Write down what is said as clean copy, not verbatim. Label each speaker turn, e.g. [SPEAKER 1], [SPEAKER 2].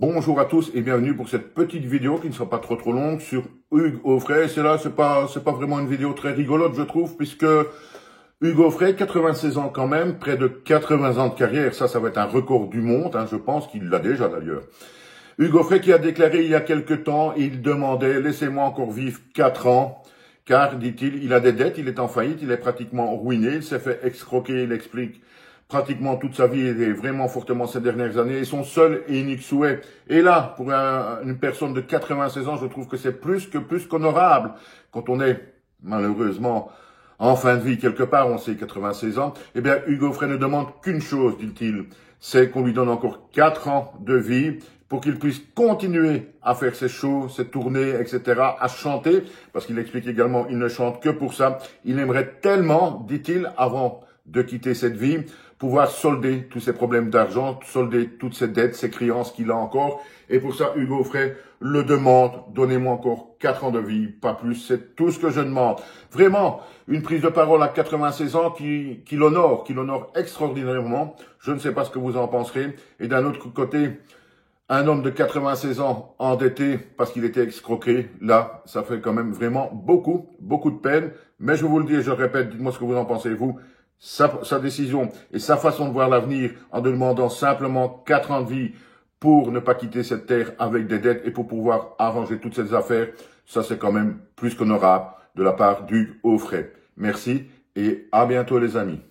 [SPEAKER 1] Bonjour à tous et bienvenue pour cette petite vidéo qui ne sera pas trop longue sur Hugues Aufray. C'est pas vraiment une vidéo très rigolote, je trouve, puisque Hugues Aufray, 96 ans quand même, près de 80 ans de carrière, ça va être un record du monde, je pense qu'il l'a déjà d'ailleurs. Hugues Aufray qui a déclaré il y a quelque temps, il demandait « Laissez-moi encore vivre 4 ans ». Car, dit-il, il a des dettes, il est en faillite, il est pratiquement ruiné, il s'est fait escroquer, il explique pratiquement toute sa vie et vraiment fortement ces dernières années. Et son seul et unique souhait, et là, pour une personne de 96 ans, je trouve que c'est plus qu'honorable. Quand on est, malheureusement, en fin de vie quelque part, on sait 96 ans, eh bien, Hugues Aufray ne demande qu'une chose, dit-il, c'est qu'on lui donne encore 4 ans de vie, pour qu'il puisse continuer à faire ses shows, ses tournées, etc., à chanter, parce qu'il explique également, il ne chante que pour ça. Il aimerait tellement, dit-il, avant de quitter cette vie, pouvoir solder tous ses problèmes d'argent, solder toutes ses dettes, ses créances qu'il a encore. Et pour ça, Hugues Aufray le demande, donnez-moi encore 4 ans de vie, pas plus, c'est tout ce que je demande. Vraiment, une prise de parole à 96 ans qui l'honore extraordinairement. Je ne sais pas ce que vous en penserez. Et d'un autre côté, un homme de 96 ans endetté parce qu'il était escroqué, là, ça fait quand même vraiment beaucoup de peine. Mais je vous le dis et je le répète, dites-moi ce que vous en pensez, vous. Sa décision et sa façon de voir l'avenir en demandant simplement 4 ans de vie pour ne pas quitter cette terre avec des dettes et pour pouvoir arranger toutes ces affaires, ça c'est quand même plus qu'honorable de la part d'Hugues Aufray. Merci et à bientôt les amis.